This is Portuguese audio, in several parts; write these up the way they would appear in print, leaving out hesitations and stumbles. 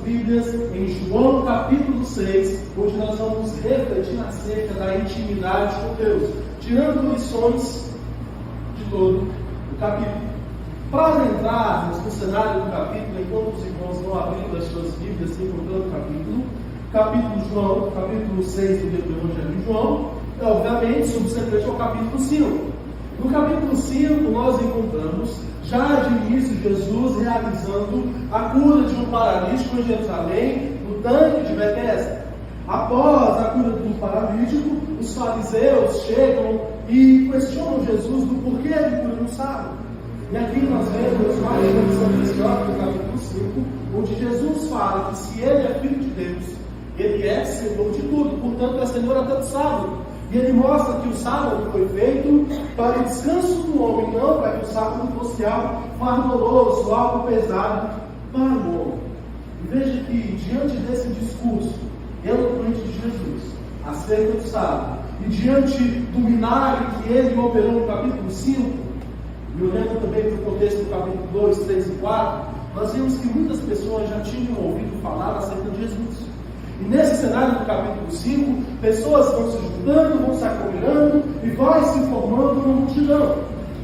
Bíblias em João capítulo 6, onde nós vamos refletir acerca da intimidade com Deus, tirando lições de todo o capítulo. Para adentrarmos no cenário do capítulo, enquanto os irmãos vão abrindo as suas Bíblias e encontrando o capítulo, capítulo 6 do livro do Evangelho de João, obviamente subsequente ao capítulo 5. No capítulo 5 nós encontramos já de início Jesus realizando a cura de um paralítico em Jerusalém, no tanque de Betesda. Após a cura do paralítico, os fariseus chegam e questionam Jesus do porquê de cura no sábado. E aqui nós vemos mais uma lição preciosa do capítulo 5, onde Jesus fala que se ele é filho de Deus, ele é Senhor de tudo, portanto é Senhor até do sábado. E ele mostra que o sábado foi feito para o descanso do homem, não para que o sábado fosse algo fardoso, algo pesado para o homem. E veja que, diante desse discurso eloquente de Jesus acerca do sábado, e diante do milagre que ele operou no capítulo 5, e olhando também para o contexto do capítulo 2, 3 e 4, nós vimos que muitas pessoas já tinham ouvido falar acerca de Jesus. E nesse cenário do capítulo 5, pessoas vão se juntando, vão se aglomerando e vai se formando uma multidão.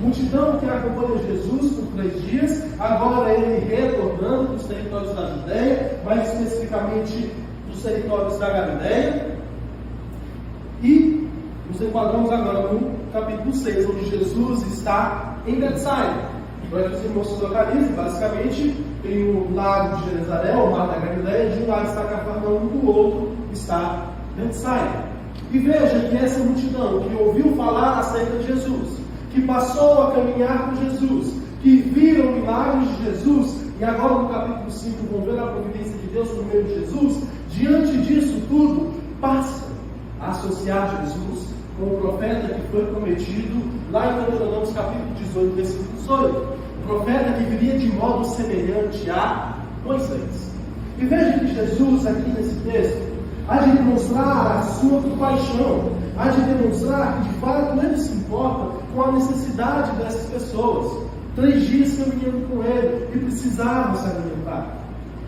Multidão que acompanha Jesus por 3 dias, agora ele retornando dos territórios da Judéia, mais especificamente dos territórios da Galileia. E nos enquadramos agora no capítulo 6, onde Jesus está em Betsaida. Para que os irmãos se localizem, basicamente, tem o lago de Genezaré, o mar da Galileia, de um lado está Cafarnaum, do outro está Betsaida. E veja que essa multidão que ouviu falar acerca de Jesus, que passou a caminhar com Jesus, que viram milagres de Jesus, e agora no capítulo 5 vão ver a providência de Deus por meio de Jesus, diante disso tudo, passa a associar Jesus com o profeta que foi prometido lá em Deuteronômio capítulo 18, versículo 18. O profeta que viria de modo semelhante a Moisés. E veja que Jesus, aqui nesse texto, há de demonstrar a sua compaixão, há de demonstrar que de fato ele se importa com a necessidade dessas pessoas. 3 dias caminhando com ele e precisavam se alimentar.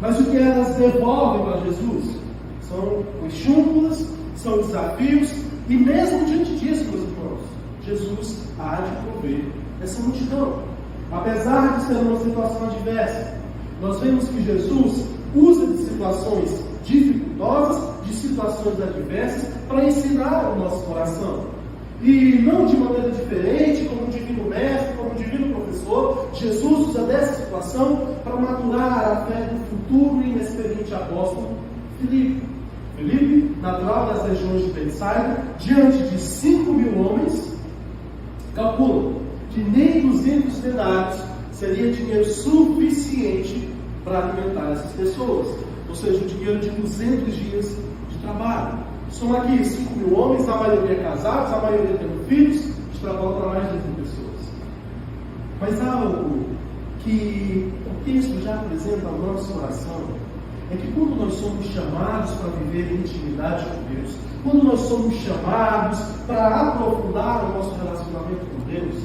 Mas o que elas devolvem para Jesus são estímulos, são desafios, e mesmo diante disso, meus irmãos, Jesus há de prover essa multidão. Apesar de ser uma situação adversa, nós vemos que Jesus usa de situações dificultosas, de situações adversas, para ensinar o nosso coração. E não de maneira diferente, como um divino mestre, como um divino professor, Jesus usa dessa situação para maturar a fé do futuro e inexperiente apóstolo Filipe. Filipe, natural das regiões de Betsaida, diante de 5.000 homens, calcula que nem 200 denários seria dinheiro suficiente para alimentar essas pessoas. Ou seja, o dinheiro de 200 dias de trabalho. São aqui 5.000 homens, a maioria casados, a maioria tendo filhos, extrapolam para mais de 2.000 pessoas. Mas algo que o texto já apresenta ao nosso coração é que quando nós somos chamados para viver em intimidade com Deus, quando nós somos chamados para aprofundar o nosso relacionamento com Deus,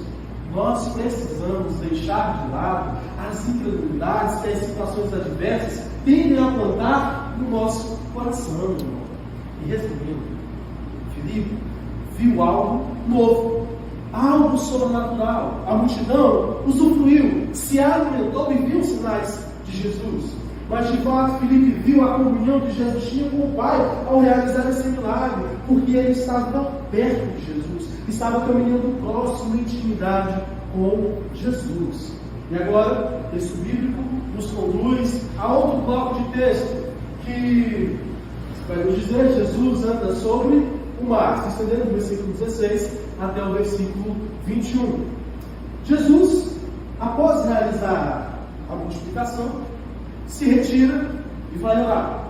nós precisamos deixar de lado as incredulidades que as situações adversas tendem a plantar no nosso coração, irmão. E resumindo, Filipe viu algo novo, algo sobrenatural. A multidão usufruiu, se alimentou e viu os sinais de Jesus. Mas de fato, Filipe viu a comunhão que Jesus tinha com o Pai ao realizar esse milagre, porque ele estava perto de Jesus, estava caminhando próximo em intimidade com Jesus. E agora, o texto bíblico nos conduz a outro bloco de texto, que vai nos dizer: Jesus anda sobre o mar, se estendendo do versículo 16 até o versículo 21. Jesus, após realizar a multiplicação, se retira e vai orar.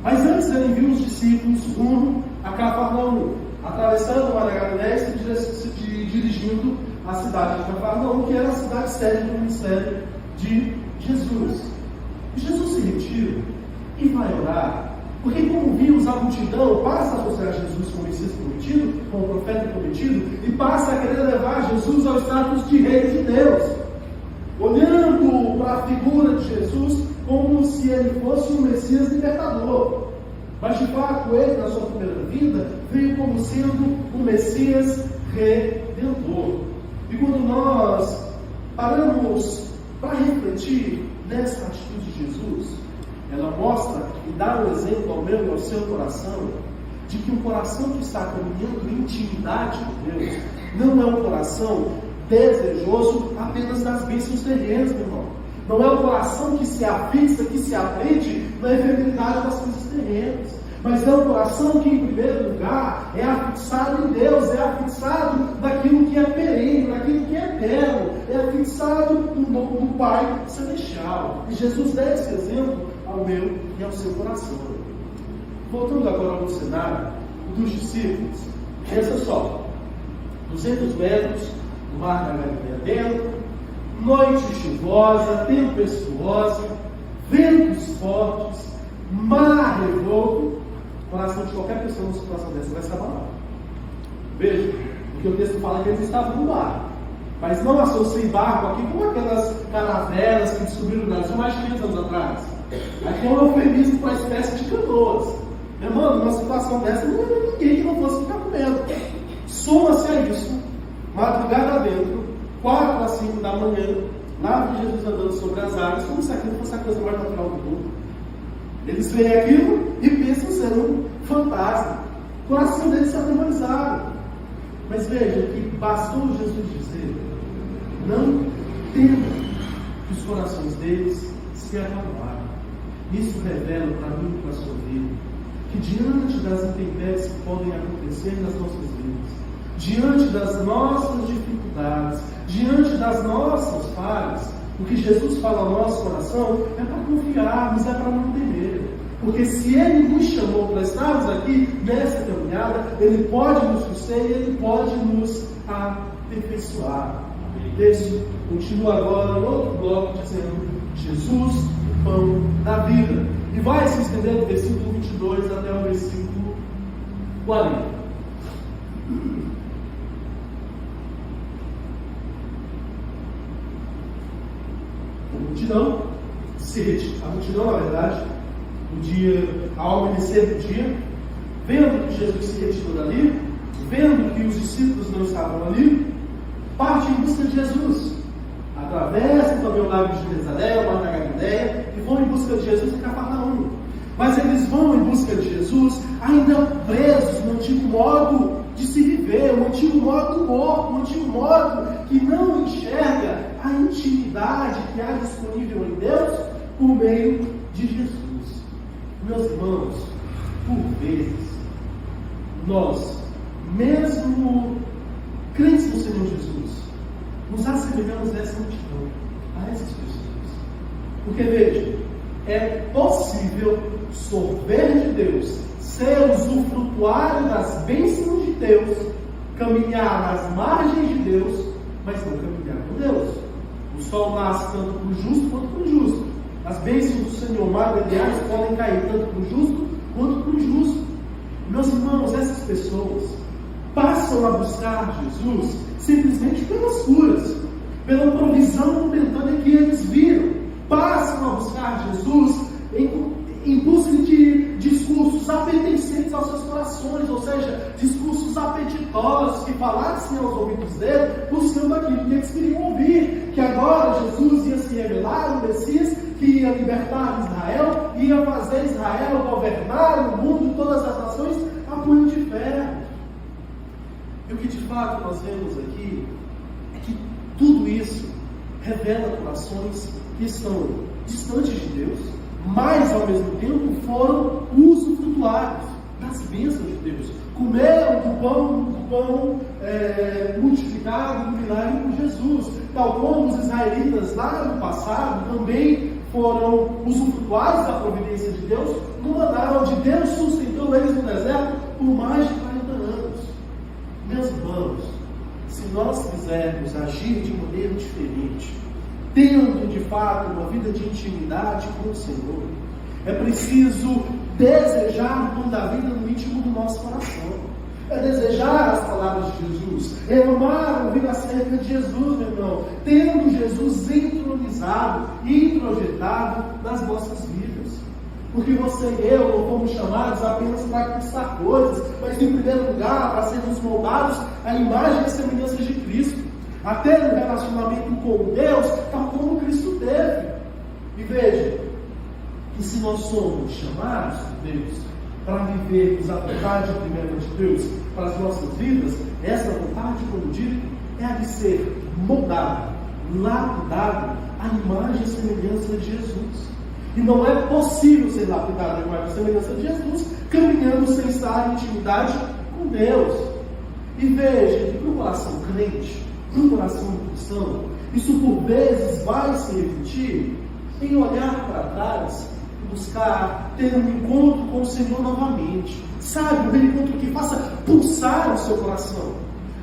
Mas antes ele envia os discípulos rumo a Cafarnaum, atravessando o mar da Galileia e se dirigindo à cidade de Cafarnaum, que era a cidade sede do ministério de Jesus. E Jesus se retira e vai orar, porque como vimos, a multidão passa a associar Jesus com o Messias prometido, com o profeta prometido, e passa a querer levar Jesus ao status de rei de Deus, olhando para a figura de Jesus como se ele fosse libertador. Mas de fato, ele, na sua primeira vida, veio como sendo o Messias Redentor. E quando nós paramos para refletir nessa atitude de Jesus, ela mostra e dá um exemplo ao meu e ao seu coração, de que um coração que está caminhando em intimidade com Deus, não é um coração desejoso apenas das bênçãos terrenas, meu irmão. Não é um coração que se afixa, que se aprende na efemeridade das coisas terrenas. Mas é um coração que, em primeiro lugar, é afixado em Deus, é afixado naquilo que é perene, naquilo que é eterno, é afixado no Pai Celestial. E Jesus dá esse exemplo ao meu e ao seu coração. Voltando agora ao cenário dos discípulos, pensa só, 200 metros, o mar da Galileia dentro, noite chuvosa, tempestuosa, ventos fortes, mar revolto. O coração de qualquer pessoa numa situação dessa vai se abalar. Veja, porque o texto fala que eles estavam no barco. Mas não associe barco aqui com aquelas caravelas que descobriram no Brasil mais de 500 anos atrás. Aqui é um eufemismo para a espécie de canoas. Meu irmão, numa situação dessa, não havia ninguém que não fosse ficar com medo. Soma-se a isso, madrugada dentro, 4 a 5 da manhã, lá de Jesus andando sobre as águas, como se aquilo fosse a coisa mais natural do mundo. Eles veem aquilo e pensam ser um fantasma. O coração deles se atemorizaram. Mas veja que bastou Jesus dizer: não temam, que os corações deles se acalmaram. Isso revela para mim e para a sua vida que diante das intempéries que podem acontecer nas nossas vidas, diante das nossas dificuldades, diante das nossas falhas, o que Jesus fala ao nosso coração é para confiarmos, é para não temer. Porque se Ele nos chamou para estarmos aqui nessa caminhada, Ele pode nos suster e Ele pode nos aperfeiçoar. Esse continua agora no outro bloco dizendo: Jesus, o pão da vida. E vai se estender do versículo 22 até o versículo 40. A multidão, na verdade, no dia, ao amanhecer do dia, vendo que Jesus se retirou dali, vendo que os discípulos não estavam ali, parte em busca de Jesus. Atravessam também o lago de Genezaré, o mar da Galileia, e vão em busca de Jesus em Cafarnaum. Mas eles vão em busca de Jesus ainda presos no antigo modo de se viver, o antigo modo morto, o antigo modo que não enxerga a intimidade que há disponível em Deus por meio de Jesus. Meus irmãos, por vezes, nós, mesmo crentes no Senhor Jesus, nos assemelhamos a essa multidão, a essas pessoas. Porque veja, é possível sorver de Deus, ser usufrutuário das bênçãos de Deus, caminhar nas margens de Deus, mas não caminhar com Deus. O sol nasce tanto para o justo quanto para o injusto. As bênçãos do Senhor maravilhosas podem cair tanto para o justo quanto para o injusto. Meus irmãos, essas pessoas passam a buscar Jesus simplesmente pelas curas, pela provisão momentânea que eles viram. Passam a buscar Jesus em busca de discursos apetecentes aos seus corações, ou seja, discursos apetitosos que falassem aos ouvidos dele, buscando aquilo que eles queriam ouvir, que agora Jesus ia se revelar, o Messias, que ia libertar Israel, ia fazer Israel governar o mundo, todas as nações, a punho de ferro. E o que de fato nós vemos aqui é que tudo isso revela corações que estão distantes de Deus, mas ao mesmo tempo foram usufrutuários das bênçãos de Deus. Comeram do pão multiplicado no milagre com Jesus, tal como os israelitas lá no passado também foram usufrutuários da providência de Deus, no maná onde Deus sustentou eles no deserto por mais de 40 anos. Meus irmãos, se nós quisermos agir de maneira diferente, tendo de fato uma vida de intimidade com o Senhor, é preciso desejar o pão da vida no íntimo do nosso coração. É desejar as palavras de Jesus, é amar ouvir acerca de Jesus, meu irmão, tendo Jesus entronizado e introjetado nas nossas vidas. Porque você e eu não fomos chamados apenas para conquistar coisas, mas em primeiro lugar para sermos moldados à imagem e semelhança de Cristo. Até no relacionamento com Deus, tal como Cristo teve. E veja, que se nós somos chamados por Deus para vivermos a vontade primeira de Deus para as nossas vidas, essa vontade, como digo, é a de ser moldado, lapidado à imagem e semelhança de Jesus. E não é possível ser lapidado à imagem e semelhança de Jesus caminhando sem estar em intimidade com Deus. E veja que para o coração crente, para o coração cristão, isso por vezes vai se refletir em olhar para trás e buscar ter um encontro com o Senhor novamente. Sabe, um encontro que faça pulsar o seu coração.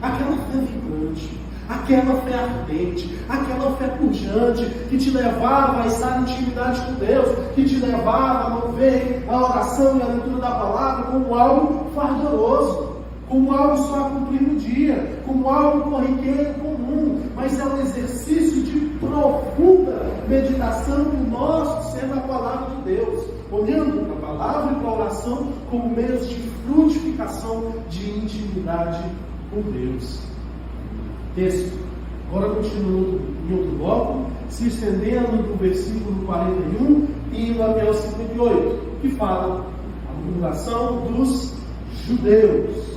Aquela fé vibrante, aquela fé ardente, aquela fé pujante que te levava a estar em intimidade com Deus, que te levava a não ver a oração e a leitura da palavra como algo fardoroso, como algo só a cumprir no dia, como algo corriqueiro comum, mas é um exercício de profunda meditação do nosso ser na palavra de Deus, olhando para a palavra e para a oração como meios de frutificação, de intimidade com Deus. Texto. Agora continuando em outro bloco, se estendendo do versículo 41 e indo até o 58, que fala a murmuração dos judeus.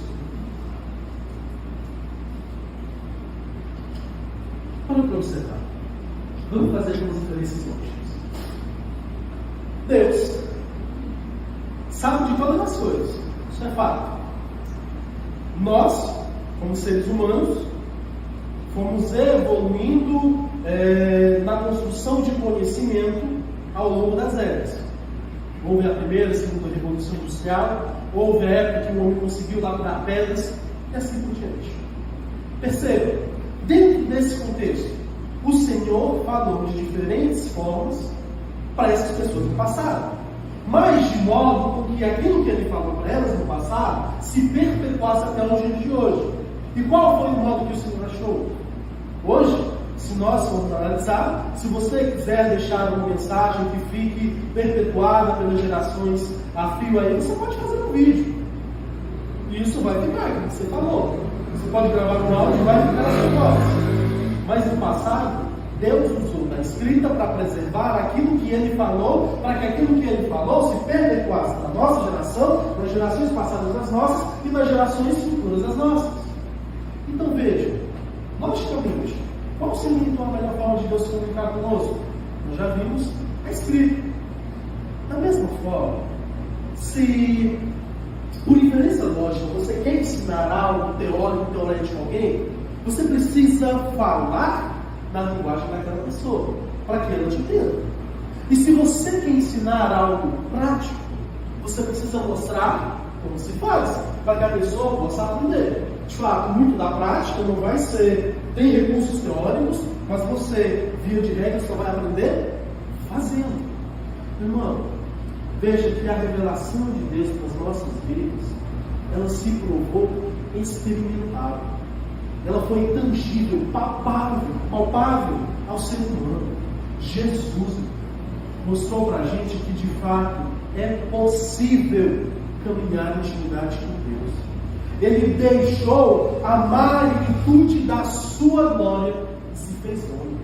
Para observar, vamos fazer algumas referências lógicas. Deus sabe de todas as coisas, isso é fato. Nós, como seres humanos, fomos evoluindo na construção de conhecimento ao longo das eras. Houve a primeira, a segunda revolução industrial, houve a época que o homem conseguiu lapidar pedras, e assim por diante. Perceba, dentro desse contexto, o Senhor falou de diferentes formas para essas pessoas no passado, mas de modo com que aquilo que Ele falou para elas no passado se perpetuasse até o dia de hoje. E qual foi o modo que o Senhor achou? Hoje, se nós formos analisar, se você quiser deixar uma mensagem que fique perpetuada pelas gerações a fio aí, você pode fazer um vídeo. E isso vai ficar, como você falou. Você pode gravar um áudio e vai ficar nas sua voz. Mas no passado, Deus usou da escrita para preservar aquilo que Ele falou, para que aquilo que Ele falou se perpetuasse na nossa geração, nas gerações passadas das nossas e nas gerações futuras das nossas. Então veja, logicamente, qual seria então a melhor forma de Deus se comunicar conosco? Nós já vimos a escrita. Da mesma forma, se por inferência lógica você quer ensinar algo teórico a alguém, você precisa falar na linguagem daquela pessoa, para que ela te entenda. E se você quer ensinar algo prático, você precisa mostrar como se faz, para que a pessoa possa aprender. De fato, muito da prática não vai ser, tem recursos teóricos, mas você, via de regra, só vai aprender fazendo. Irmão, veja que a revelação de Deus nas nossas vidas, ela se provou experimentável. Ela foi intangível, palpável ao ser humano. Jesus mostrou para a gente que de fato é possível caminhar em intimidade com Deus. Ele deixou a magnitude da sua glória e se fez homem.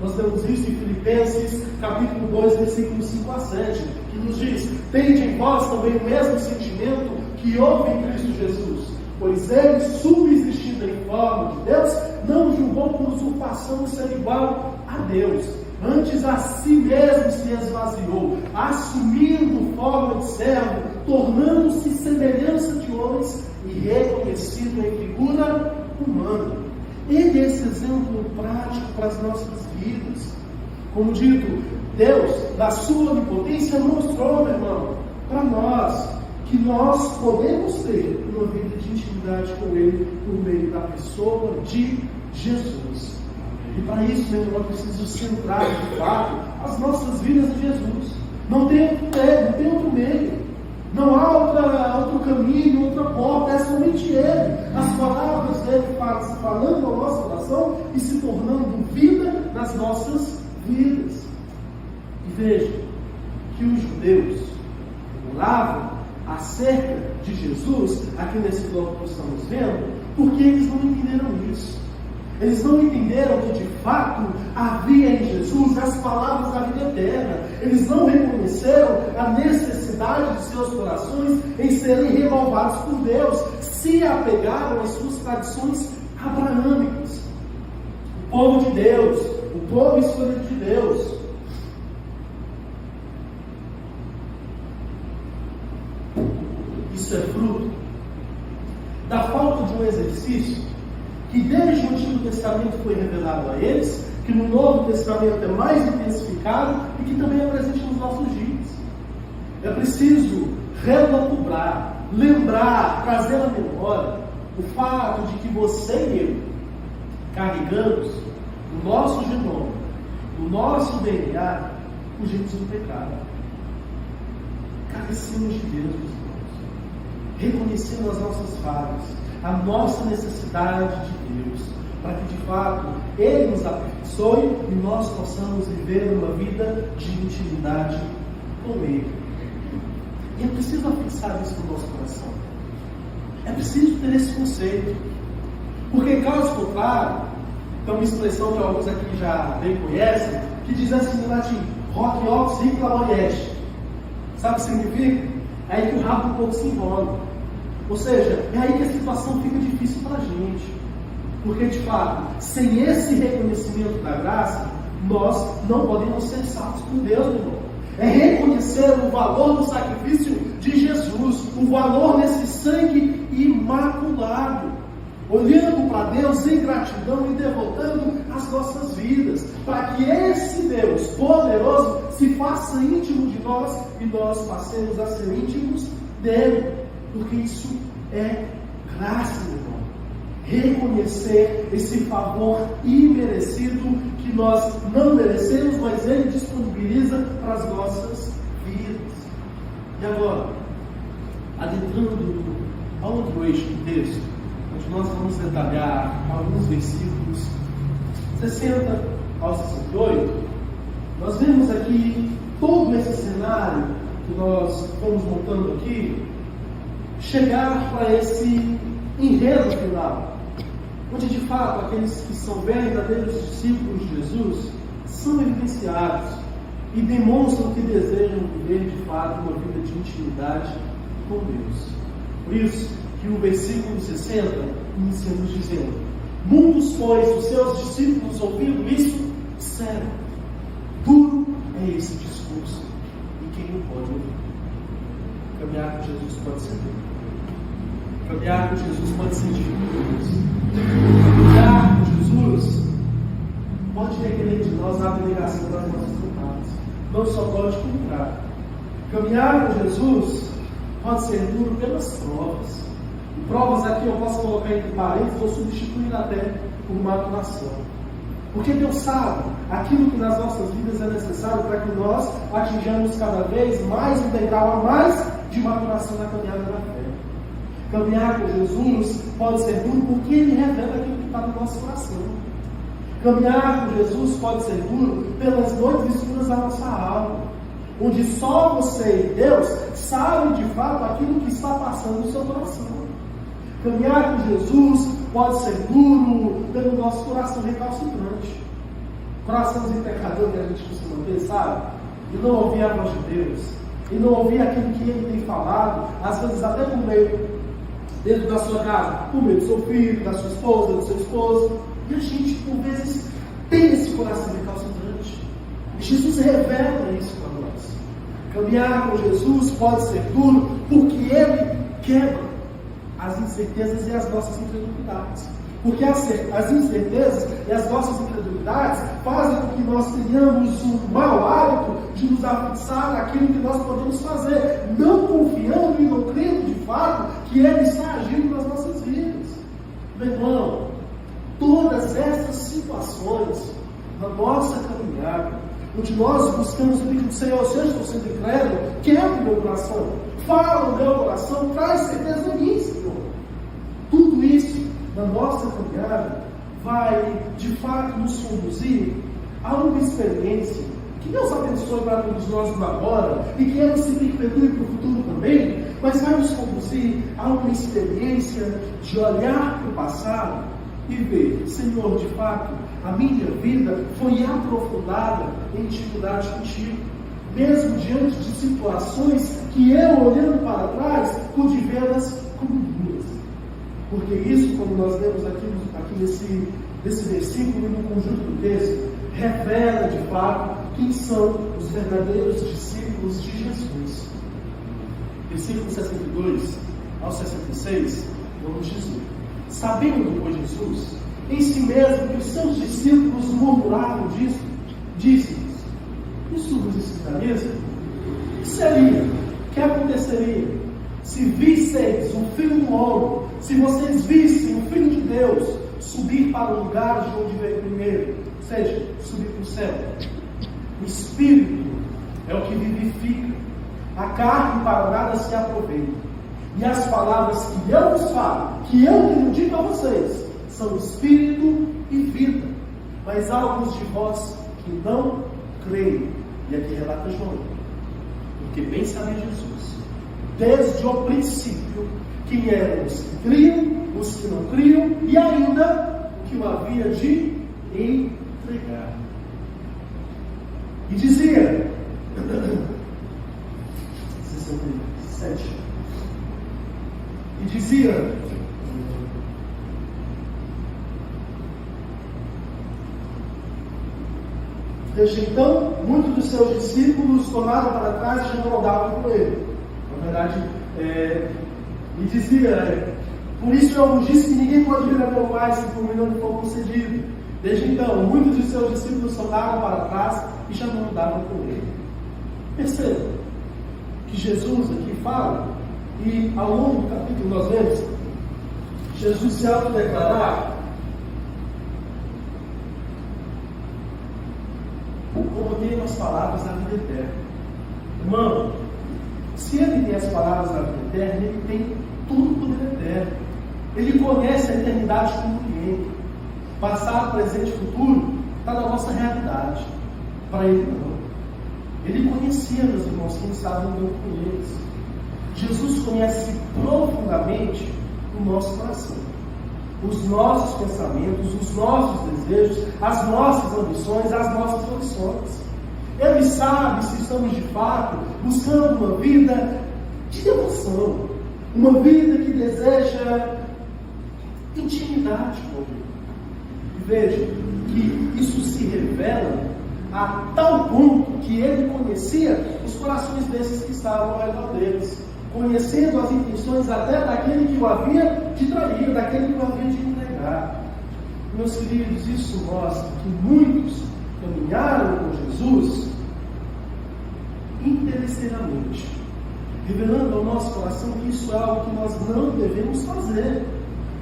Nós temos isso em Filipenses capítulo 2, versículos 5 a 7, que nos diz: tende em vós também o mesmo sentimento que houve em Cristo Jesus, pois Ele, subsistindo em forma de Deus, não julgou por usurpação ser igual a Deus. Antes a si mesmo se esvaziou, assumindo forma de servo, tornando-se semelhança de homens e reconhecido em figura humana. Ele é esse exemplo prático para as nossas vidas. Como dito, Deus, da sua onipotência, mostrou, meu irmão, para nós, que nós podemos ter uma vida de intimidade com Ele por meio da pessoa de Jesus. E para isso, meu irmão, preciso centrar, de fato, as nossas vidas em Jesus. Não tem outro meio. Não há outro caminho, outra porta, é somente Ele. As palavras dele falando ao nosso coração e se tornando vida nas nossas vidas. E veja que os judeus, murmuravam acerca de Jesus, aqui nesse bloco que estamos vendo, porque eles não entenderam isso. Eles não entenderam que de fato havia em Jesus as palavras da vida eterna. Eles não reconheceram a necessidade de seus corações em serem renovados por Deus. Se apegaram às suas tradições abraâmicas. O povo de Deus, o povo escolhido de Deus. Isso é fruto da falta de um exercício que desde o Antigo Testamento foi revelado a eles, que no Novo Testamento é mais intensificado e que também é presente nos nossos dias. É preciso relembrar, lembrar, trazer à memória o fato de que você e eu carregamos no nosso genoma, no nosso DNA, os genes do pecado. Carecemos de Deus, meus irmãos. Reconhecendo as nossas falhas, a nossa necessidade de Deus, para que de fato Ele nos aperfeiçoe e nós possamos viver uma vida de intimidade com Ele. E é preciso afixar isso no nosso coração. É preciso ter esse conceito. Porque caso contrário, tem uma expressão que alguns aqui já bem conhecem, que diz assim no latim: hoc ox hic laboriest. Sabe o que significa? É aí que o rabo do pouco se enrola. Ou seja, é aí que a situação fica difícil para a gente. Porque, de fato, sem esse reconhecimento da graça, nós não podemos ser salvos por Deus, meu irmão. É reconhecer o valor do sacrifício de Jesus, o valor desse sangue imaculado. Olhando para Deus em gratidão e devotando as nossas vidas, para que esse Deus poderoso se faça íntimo de nós e nós passemos a ser íntimos dele. Porque isso é graça, meu irmão. Reconhecer esse favor imerecido que nós não merecemos, mas Ele disponibiliza para as nossas vidas. E agora, adentrando ao outro eixo do texto, onde nós vamos detalhar alguns versículos 60 ao 68, nós vemos aqui todo esse cenário que nós fomos montando aqui, chegar para esse enredo final, onde de fato aqueles que são verdadeiros discípulos de Jesus são evidenciados e demonstram que desejam viver de fato uma vida de intimidade com Deus. Por isso que o versículo 60 inicia nos dizendo: muitos, pois, os seus discípulos ouvindo isso, disseram: duro é esse discurso, e quem não pode ouvir? Caminhar com Jesus pode ser duro. Caminhar com Jesus pode ser difícil. Caminhar com Jesus pode requerer de nós a abnegação das nossas vontades. Não só pode cumprir. Caminhar com Jesus pode ser duro pelas provas. E provas aqui eu posso colocar entre parênteses ou substituir até por maturação. Porque Deus sabe aquilo que nas nossas vidas é necessário para que nós atinjamos cada vez mais um degrau a mais de maturação na caminhada da fé. Caminhar com Jesus pode ser duro porque Ele revela aquilo que está no nosso coração. Caminhar com Jesus pode ser duro pelas noites escuras da nossa alma, onde só você e Deus sabem de fato aquilo que está passando no seu coração. Caminhar com Jesus pode ser duro pelo nosso coração recalcitrante, coraçãozinho pecador que a gente costuma ter, sabe? E não ouvir a voz de Deus, e não ouvir aquilo que Ele tem falado, às vezes até por meio dentro da sua casa, por meio do seu filho, da sua esposa, do seu esposo. E a gente, por vezes, tem esse coração recalcitrante. E Jesus revela isso para nós. Caminhar com Jesus pode ser duro porque Ele quebra as incertezas e as nossas incredulidades. Porque as incertezas e as nossas incredulidades fazem com que nós tenhamos um mau hábito de nos afixar naquilo que nós podemos fazer, não confiando e não crendo de fato que Ele está agindo nas nossas vidas. Meu irmão, todas essas situações na nossa caminhada, onde nós buscamos o pedido do Senhor: se eu estou sendo incrédulo, quebra o meu coração, fala no meu coração, traz certeza em mim, Senhor. Tudo isso na nossa caminhada vai de fato nos conduzir a uma experiência Que Deus abençoe para todos nós no agora e que ela se perpetue para o futuro também, mas vai nos conduzir a uma experiência de olhar para o passado e ver, Senhor, de fato, a minha vida foi aprofundada em intimidade contigo, mesmo diante de situações que eu, olhando para trás, pude vê-las como minhas. Porque isso, como nós lemos aqui nesse versículo e no conjunto do texto, revela de fato quem são os verdadeiros discípulos de Jesus. Versículo 62 ao 66, vamos dizer: sabendo, pois, Jesus em si mesmo que os seus discípulos murmuravam disso, disse-lhes: isso vos escandaliza? O que seria? O que aconteceria se visseis o Filho do Homem, se vocês vissem o Filho de Deus subir para o lugar de onde veio primeiro, ou seja, subir para o céu? O Espírito é o que vivifica, a carne para nada se aproveita. E as palavras que eu vos falo, que eu tenho dito a vocês, são Espírito e vida. Mas há alguns de vós que não creem. E aqui relata João. Porque bem sabia Jesus, desde o princípio, quem eram os que criam, os que não criam, e ainda o que o havia de entregar. E dizia, 67, e dizia, desde então, muitos dos seus discípulos tornaram para trás e já não andavam com ele. Na verdade, e dizia, por isso eu vos disse que ninguém pode vir a meu Pai se por mim não for concedido. Desde então, muitos dos seus discípulos tornaram para trás e já não andavam com ele. Perceba que Jesus aqui fala, e ao longo do capítulo nós vemos Jesus se autodeclarar como tem as palavras da vida eterna. Irmão, se ele tem as palavras da vida eterna, ele tem tudo o poder eterno. Ele conhece a eternidade como ninguém. Passado, presente e futuro está na nossa realidade. Para ele não. Ele conhecia, meus irmãos, quem estava andando com eles. Jesus conhece profundamente o nosso coração, os nossos pensamentos, os nossos desejos, as nossas ambições, as nossas ambições. Ele sabe se estamos de fato buscando uma vida de devoção, uma vida que deseja intimidade com Ele. E veja que isso se revela a tal ponto que ele conhecia os corações desses que estavam ao redor deles, conhecendo as intenções até daquele que o havia de trair, daquele que o havia de entregar. Meus queridos, isso mostra que muitos caminharam com Jesus interesseiramente, revelando ao nosso coração que isso é algo que nós não devemos fazer,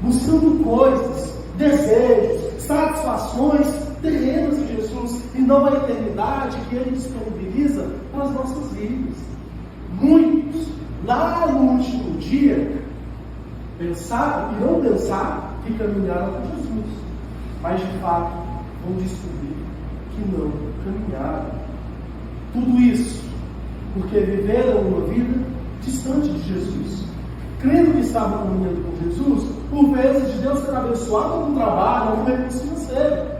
buscando coisas, desejos, satisfações terrenas de Jesus e não a eternidade que Ele disponibiliza para as nossas vidas. Muitos, lá no último dia, pensaram e não pensaram que caminharam com Jesus, mas de fato vão descobrir que não caminharam. Tudo isso porque viveram uma vida distante de Jesus, crendo que estavam caminhando com Jesus, por vezes de Deus ser abençoado algum trabalho, algum recurso financeiro,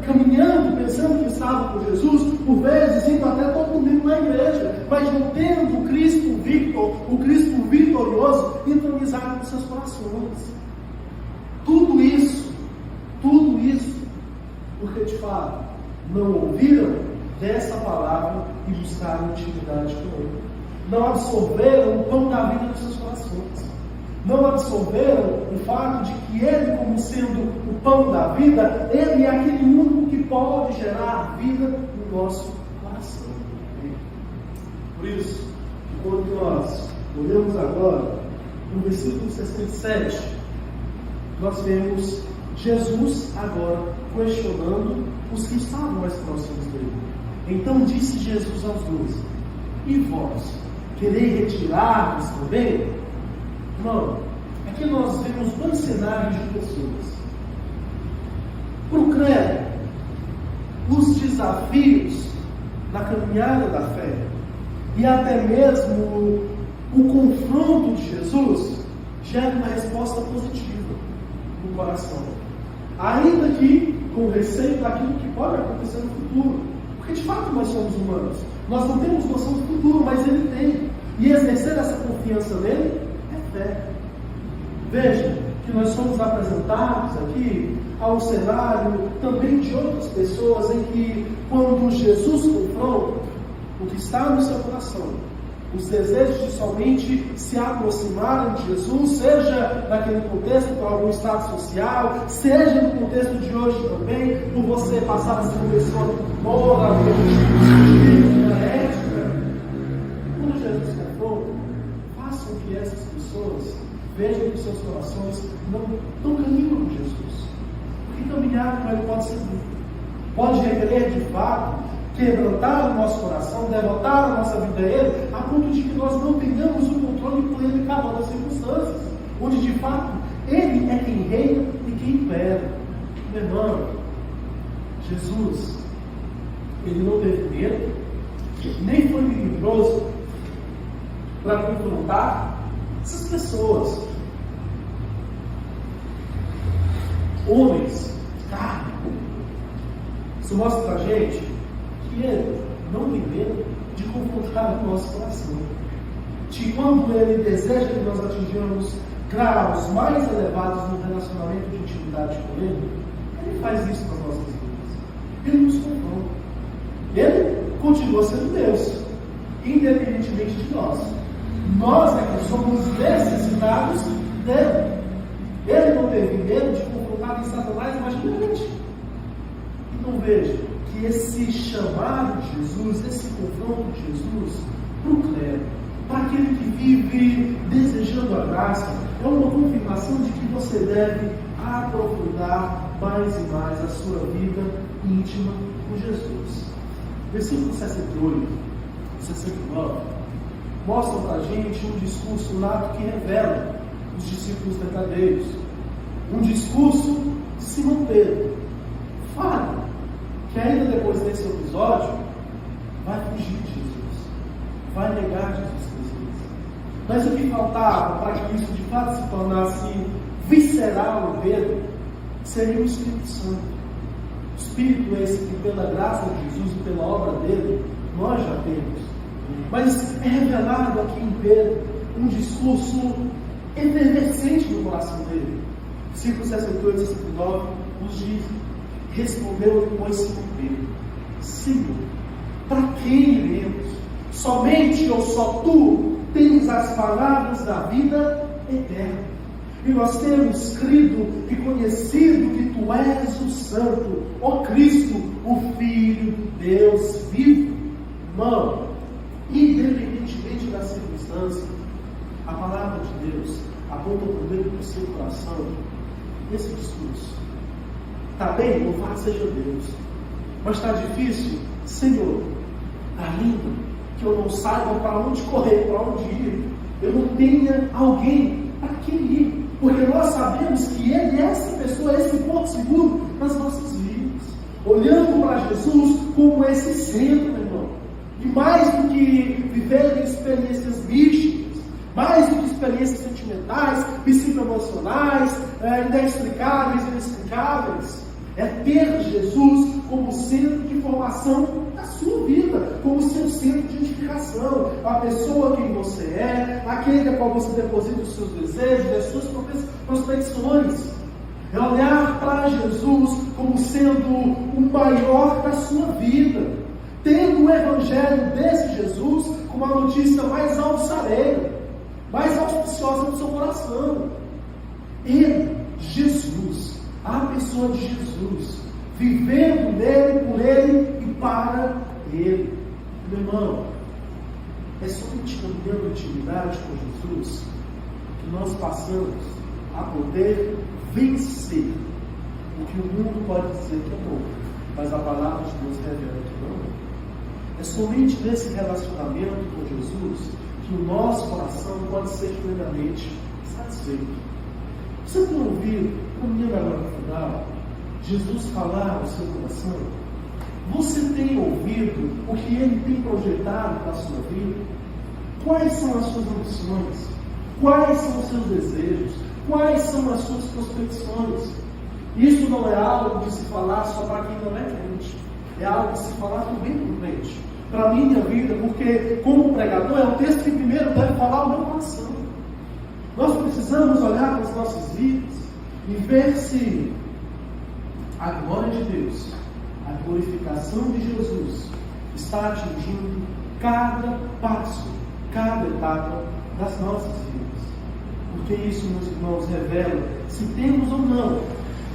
caminhando, pensando que estavam com Jesus, por vezes indo até todo domingo na igreja, mas não tendo o Cristo vitorioso entronizado nos seus corações. Tudo isso, porque de fato não ouviram dessa palavra e buscaram intimidade com Ele. Não absorveram o pão da vida nos seus corações. Não absorveram o fato de que Ele, como sendo o pão da vida, Ele é aquele único que pode gerar vida no nosso coração. Por isso, quando nós olhamos agora no versículo 67, nós vemos Jesus agora questionando os que estavam mais próximos dele. Então disse Jesus aos 12: e vós, quereis retirar-vos também? Não. Aqui nós vemos dois cenários de pessoas. Para o credo, os desafios na caminhada da fé, e até mesmo o confronto de Jesus, gera uma resposta positiva no coração. Ainda que com receio daquilo que pode acontecer no futuro. Porque de fato nós somos humanos. Nós não temos noção do futuro, mas Ele tem. E exercer essa confiança nele é fé. Veja que nós somos apresentados aqui a um cenário também de outras pessoas em que, quando Jesus confronta o que está no seu coração, os desejos de somente se aproximarem de Jesus, seja naquele contexto por algum estado social, seja no contexto de hoje também, por você passar a ser uma pessoa moralmente ética. Quando Jesus confronta, façam que essas pessoas vejam que seus corações não caminham com Jesus. Porque caminhar com Ele pode requerer de fato quebrantar o nosso coração, derrotar a nossa vida a Ele, a ponto de que nós não tenhamos o controle pleno e cabal das circunstâncias, onde de fato Ele é quem reina e quem impera. Meu irmão, Jesus, Ele não teve medo, nem foi melindroso para confrontar essas pessoas. Homens, carne. Isso mostra para a gente que Ele não tem medo de confrontar o nosso coração. De quando Ele deseja que nós atinjamos graus mais elevados no relacionamento de intimidade com Ele, Ele faz isso nas nossas vidas. Ele nos confronta. Ele continua sendo Deus, independentemente de nós. Nós é que somos necessitados dele. Ele não teve medo de confrontar em Satanás imaginariamente. Então veja que esse chamado de Jesus, esse confronto de Jesus para o clero, para aquele que vive desejando a graça, é uma confirmação de que você deve aprofundar mais e mais a sua vida íntima com Jesus. Versículo 68 e 69 mostram para a gente um discurso nato que revela os discípulos verdadeiros. Um discurso de Simão Pedro. Fala que ainda depois desse episódio vai fugir de Jesus, vai negar Jesus. Mas o que faltava para que isso de fato se tornasse visceral no Pedro seria o Espírito Santo. O Espírito é esse que, pela graça de Jesus e pela obra dele, nós já temos. Mas é revelado aqui em Pedro um discurso efervescente no coração dele. Versículos 68 e 69 nos diz: respondeu depois Simão Pedro: Senhor, para quem iremos? Somente ou só tu tens as palavras da vida eterna. E nós temos crido e conhecido que tu és o Santo, ó Cristo, o Filho de Deus vivo. Irmão, independentemente da circunstância, a palavra de Deus aponta para dentro do seu coração esse discurso. Está bem? Louvado seja Deus. Mas está difícil? Senhor, está lindo que eu não saiba para onde correr, para onde ir. Eu não tenha alguém para quem ir. Porque nós sabemos que Ele é essa pessoa, esse ponto seguro nas nossas vidas. Olhando para Jesus como esse centro, meu irmão. E mais do que viver experiências místicas, mais do que experiências sentimentais, psicoemocionais, inexplicáveis e inexplicáveis, é ter Jesus como centro de formação da sua vida, como seu centro de edificação, a pessoa quem você é, aquele a qual você deposita os seus desejos, as suas prospecções. É olhar para Jesus como sendo o maior da sua vida, tendo o evangelho desse Jesus como a notícia mais alçareira, mais auspiciosa do seu coração. Ele, Jesus, a pessoa de Jesus, vivendo nele, por ele e para ele. Meu irmão, é somente caminhando intimidade com Jesus que nós passamos a poder vencer o que o mundo pode dizer que é bom, mas a palavra de Deus revela que não é. É somente nesse relacionamento com Jesus que o nosso coração pode ser plenamente satisfeito. Você tem ouvido, caminhando agora no final, Jesus falar ao seu coração? Você tem ouvido o que Ele tem projetado para a sua vida? Quais são as suas ambições? Quais são os seus desejos? Quais são as suas prospecções? Isso não é algo de se falar só para quem não é crente. É algo de se falar também para o crente. Para a minha vida, porque como pregador é o texto que primeiro deve falar ao meu coração. Nós precisamos olhar para as nossas vidas e ver se a glória de Deus, a glorificação de Jesus está atingindo cada passo, cada etapa das nossas vidas. Porque isso, meus irmãos, revela se temos ou não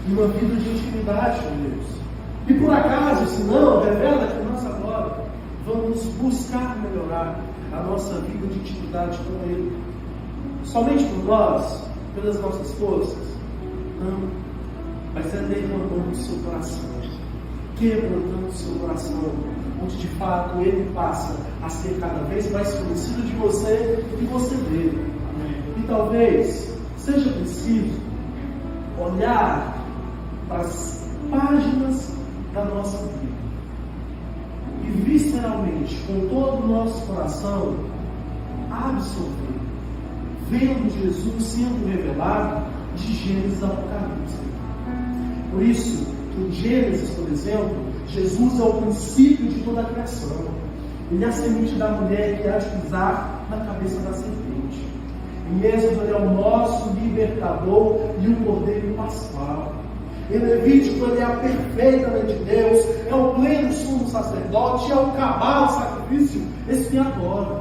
uma vida de intimidade com Deus. E por acaso, se não, revela que nós agora vamos buscar melhorar a nossa vida de intimidade com Ele. Somente por nós, pelas nossas forças? Não. Vai ser derramando o seu coração, quebrantando o seu coração, onde de fato Ele passa a ser cada vez mais conhecido de você e você dele. E talvez seja preciso olhar para as páginas da nossa vida e visceralmente, com todo o nosso coração, absorver, vendo Jesus sendo revelado de Gênesis a Apocalipse. Por isso, em Gênesis, por exemplo, Jesus é o princípio de toda a criação. Ele é a semente da mulher que há de pisar na cabeça da serpente. Em Êxodo, ele é o nosso libertador e o cordeiro pascual. Em Levítico, ele é a perfeita lei de Deus, é o pleno sumo sacerdote, é o cabal sacrifício expiatório.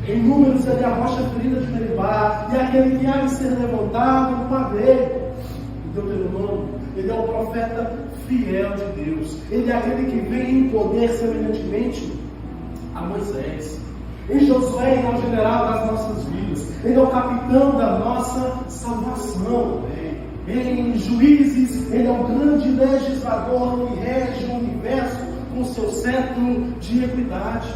Em Números, ele é a rocha ferida de Meribá, e é aquele que há de ser levantado no madeiro. Em Deuteronômio, ele é o profeta fiel de Deus. Ele é aquele que vem em poder semelhantemente a Moisés. Em Josué, ele é o general das nossas vidas. Ele é o capitão da nossa salvação. Em Juízes, ele é o grande legislador que rege o universo com seu cetro de equidade.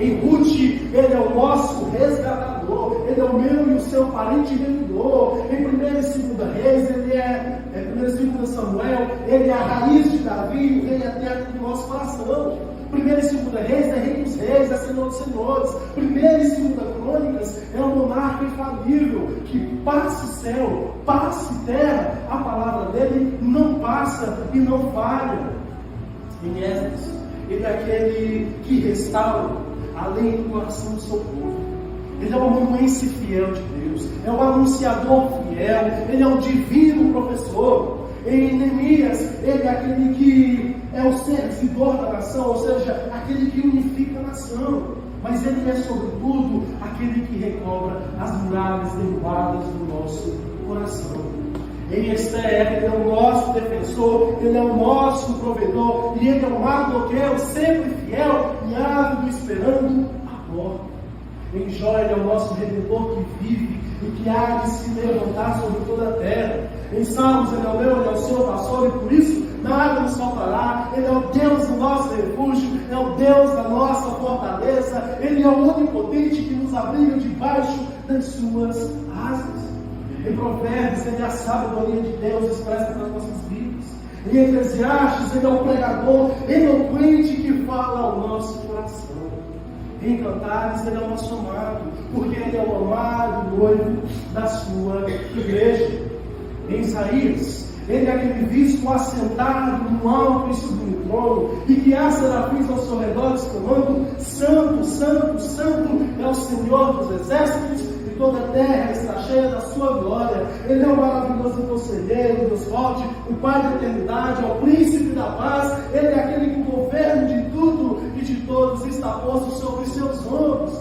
Em Ruth, ele é o nosso resgatador, ele é o meu e o seu parente remidor. Em 1 e 2 Reis, ele é 1 e 2 Samuel, ele é a raiz de Davi, o rei eterno do nosso coração. 1 e 2 Reis é rei dos reis, é senhor dos senhores. 1 e 2 Crônicas é um monarca infalível, que passe céu, passe terra, a palavra dele não passa e não falha. Em Esdras, ele é aquele que restaura além do coração do seu povo. Ele é o amanuense fiel de Deus, é o anunciador fiel, ele é o divino professor. Em Neemias, ele é aquele que é o servidor da nação, ou seja, aquele que unifica a nação. Mas ele é, sobretudo, aquele que recobra as muralhas derrubadas do nosso coração. Em Esther, ele é o nosso defensor, ele é o nosso provedor, e ele é o Mardoqueu, sempre fiel e ávido, esperando a morte. Em Jó, ele é o nosso redentor que vive e que há de se levantar sobre toda a terra. Em Salmos, ele é o meu, ele é o seu pastor, e por isso nada nos faltará. Ele é o Deus do nosso refúgio, é o Deus da nossa fortaleza, ele é o onipotente que nos abriga debaixo das suas asas. Em Provérbios, ele é a sabedoria de Deus expressa nas nossas vidas. Em Eclesiastes, ele é o pregador eloquente que fala ao nosso coração. Em Cantares, ele é o nosso amado, porque ele é o amado noivo da sua igreja. Em Isaías, ele é aquele visto assentado no alto e sublime trono, e que há serafins ao seu redor exclamando: Santo, Santo, Santo é o Senhor dos exércitos, e toda a terra está cheia da sua glória. Ele é o maravilhoso conselheiro, Deus forte, o Pai da eternidade, é o príncipe da paz. Ele é aquele que o governo de tudo e de todos está posto sobre os seus ombros.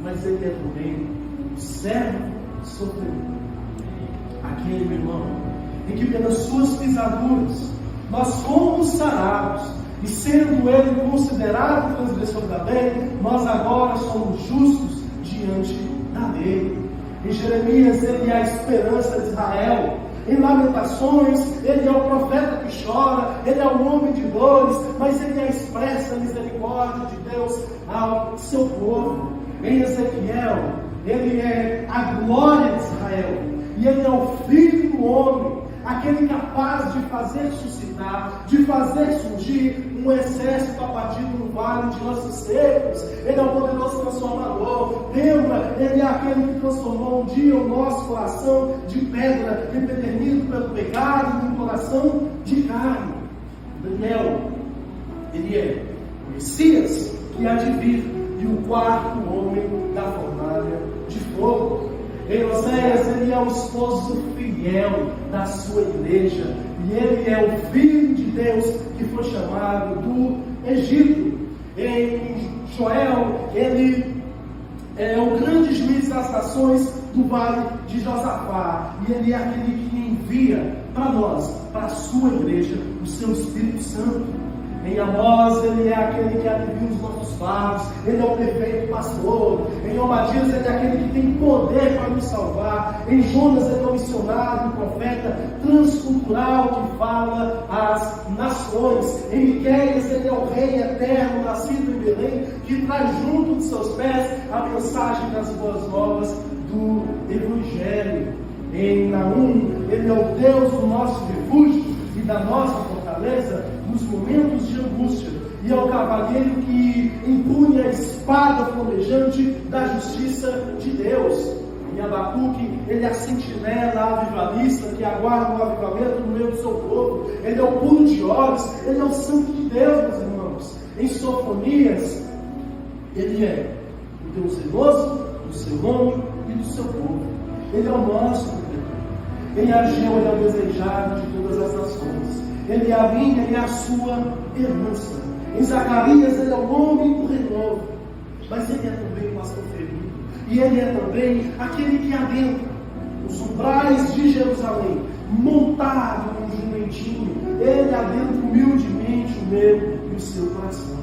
Mas ele é também o servo sofredor, aquele, meu irmão, em que pelas suas pisaduras nós fomos sarados, e sendo ele considerado transgressor da lei, nós agora somos justos diante da lei. Em Jeremias, ele é a esperança de Israel. Em Lamentações, ele é o profeta que chora, ele é o homem de dores, mas ele é a expressa misericórdia de Deus ao seu povo. Em Ezequiel, ele é a glória de Israel, e ele é o filho do homem, aquele capaz de fazer suscitar, de fazer surgir um exército abatido no vale de ossos secos. Ele é o poderoso transformador. Lembra? Ele é aquele que transformou um dia o nosso coração de pedra, empedernido pelo pecado, num coração de carne. Daniel, ele é o Messias que há de vir, e o quarto homem da fornalha de fogo. Em Oséias, ele é o esposo fiel da sua igreja, e ele é o Filho de Deus que foi chamado do Egito. Em Joel, ele é o grande juiz das nações do vale de Josafá, e ele é aquele que envia para nós, para a sua igreja, o seu Espírito Santo. Em Amós, ele é aquele que alivia os nossos fardos, ele é o perfeito pastor. Em Obadias, ele é aquele que tem poder para nos salvar. Em Jonas, ele é o missionário, o profeta transcultural que fala às nações. Em Miqueias, ele é o rei eterno, nascido em Belém, que traz junto de seus pés a mensagem das boas novas do Evangelho. Em Naum, ele é o Deus do nosso refúgio e da nossa fortaleza nos momentos de angústia, e é o cavaleiro que empunha a espada flamejante da justiça de Deus. Em Abacuque, ele é a sentinela avivalista que aguarda o avivamento no meio do seu povo. Ele é o puro de olhos, ele é o santo de Deus, meus irmãos. Em Sofonias, ele é o Deus zeloso do seu nome e do seu povo. Ele é o nosso protetor. Em Ageu, ele é o desejado de todas as nações. Ele é a minha e a sua herança. Em Zacarias, ele é o nome do renovo. Mas ele é também o pastor ferido. E ele é também aquele que adentra os umbrais de Jerusalém, montado num jumentinho. Ele adentra humildemente o meu e o seu coração.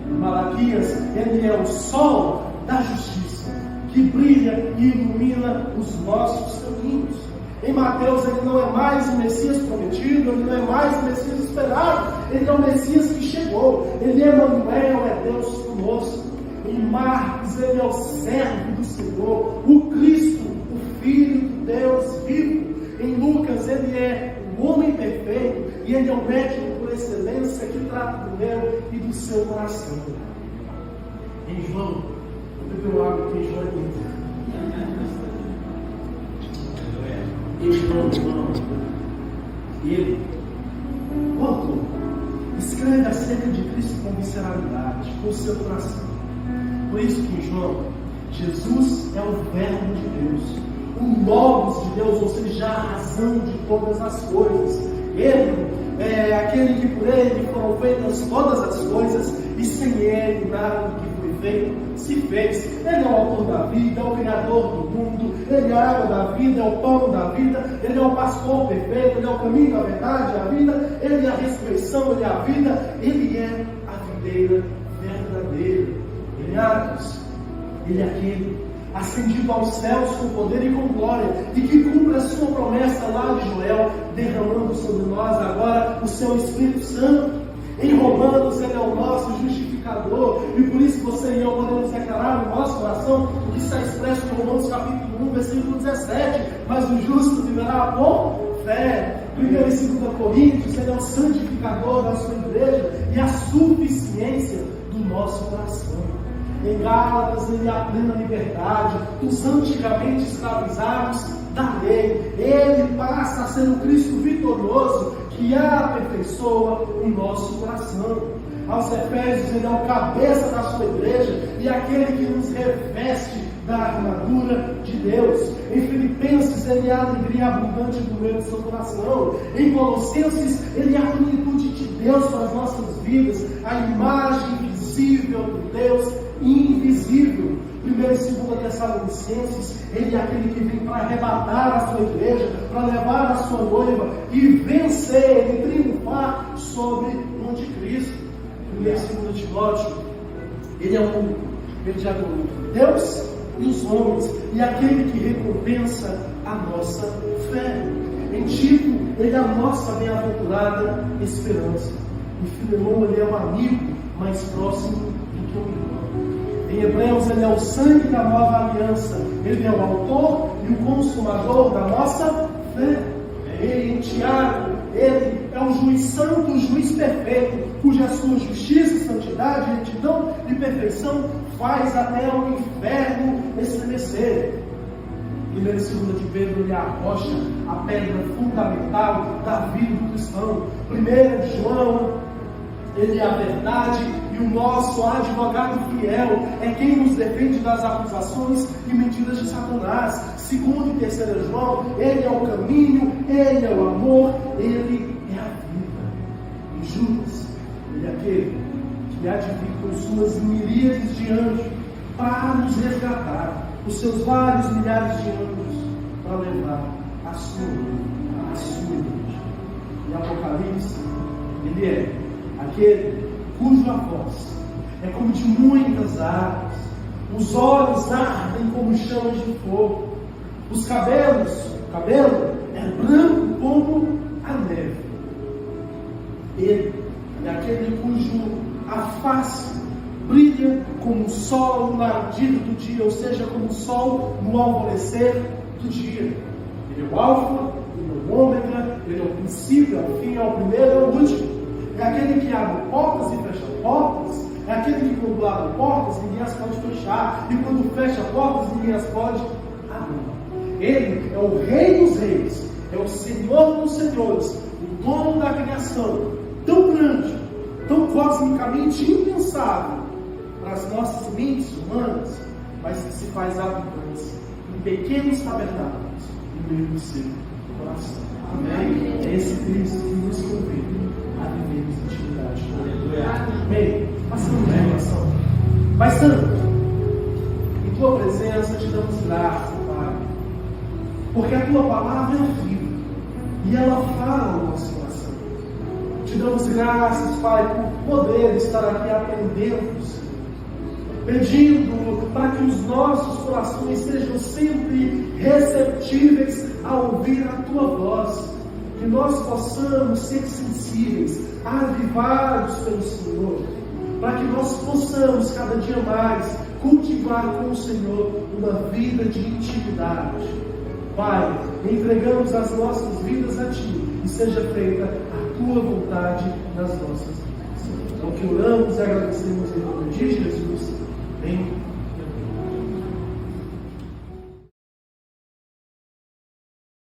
Em Malaquias, ele é o sol da justiça, que brilha e ilumina os nossos caminhos. Em Mateus, ele não é mais o Messias prometido, ele não é mais o Messias esperado, ele é o Messias que chegou, ele é Emmanuel, é Deus conosco. Em Marcos, ele é o servo do Senhor, o Cristo, o Filho de Deus vivo. Em Lucas, ele é o homem perfeito, e ele é o médico por excelência que trata do meu e do seu coração. Em João, eu bebo água aqui, João é muito. Ele, o autor, escreve acerca de Cristo com visceralidade, com o seu coração. Por isso que em João, Jesus é o Verbo de Deus, o Logos de Deus, ou seja, a razão de todas as coisas. Ele é aquele que por ele foram feitas todas as coisas, e sem ele nada do que foi feito se fez. Ele é o autor da vida, é o criador do mundo, ele é a água da vida, é o pão da vida, ele é o pastor perfeito, ele é o caminho, a verdade, a vida, ele é a ressurreição, ele é a vida, ele é a videira verdadeira. Em Atos, ele é aquele ascendido aos céus com poder e com glória, e que cumpre a sua promessa lá de Joel, derramando sobre nós agora o seu Espírito Santo. Em Romanos, ele é o nosso justificador, e por isso você e eu podemos declarar no nosso coração o que está expresso em Romanos capítulo 1, versículo 17: mas o justo viverá por fé. 1 e 2 Coríntios, ele é o santificador da sua igreja e a suficiência do nosso coração. Em Gálatas, ele é a plena liberdade dos antigamente escravizados da lei. Ele passa a ser o Cristo vitorioso que aperfeiçoa o nosso coração. Aos Efésios, ele é o cabeça da sua igreja e aquele que nos reveste da armadura de Deus. Em Filipenses, ele é a alegria abundante do meio do seu coração. Em Colossenses, ele é a plenitude de Deus para as nossas vidas, a imagem visível do Deus invisível. 1 e 2 Tessalonicenses, ele é aquele que vem para arrebatar a sua igreja, para levar a sua noiva e vencer e triunfar sobre o anticristo. 1 e 2 Timóteo, ele é o único mediador entre Deus e os homens, e aquele que recompensa a nossa fé. Em Tito, ele é a nossa bem-aventurada esperança. Em Filemão, ele é um amigo mais próximo do que um irmão. Em Hebreus, ele é o sangue da nova aliança. Ele é o autor e o consumador da nossa fé. Em Tiago, ele é o juiz santo, o juiz perfeito, cuja sua justiça, santidade, retidão e perfeição faz até o inferno estremecer. 1 e 2 de Pedro, ele é a rocha, a pedra fundamental da vida do cristão. 1 de João, ele é a verdade e o nosso advogado fiel, é quem nos defende das acusações e mentiras de Satanás. 2 e 3 João, ele é o caminho, ele é o amor, ele é a vida. E Judas, ele é aquele que há de vir com suas miríades de anjos para nos resgatar, os seus vários milhares de anjos para levar a sua igreja. E Apocalipse, ele é aquele cuja voz é como de muitas águas, os olhos ardem como chamas de fogo, o cabelo é branco como a neve. Ele é aquele a face brilha como o sol no ardir do dia, ou seja, como o sol no alvorecer do dia. Ele é o alfa, ele é o ômega, ele é o princípio, é o fim, é o primeiro, é o último. É aquele que abre portas e fecha portas. É aquele que quando abre portas, ninguém as pode fechar. E quando fecha portas, ninguém as pode abrir. Ele é o Rei dos Reis. É o Senhor dos Senhores. O dono da criação. Tão grande, tão cosmicamente impensável para as nossas mentes humanas, mas que se faz habitante em pequenos tabernáculos no meio do seu coração. Amém? É esse Cristo que nos convida a vivermos intimidade com Ele. Amém? Passando bem, oração. Pai Santo, em Tua presença te damos graça, Pai, porque a Tua palavra é viva e ela fala ao nosso coração. Te damos graças, Pai, por poder estar aqui aprendendo, Senhor, pedindo para que os nossos corações sejam sempre receptíveis a ouvir a Tua voz. Que nós possamos ser sensíveis, avivados pelo Senhor, para que nós possamos cada dia mais cultivar com o Senhor uma vida de intimidade. Pai, entregamos as nossas vidas a Ti e seja feita a Tua vontade nas nossas vidas. Então que oramos e agradecemos em nome de Jesus. Amém.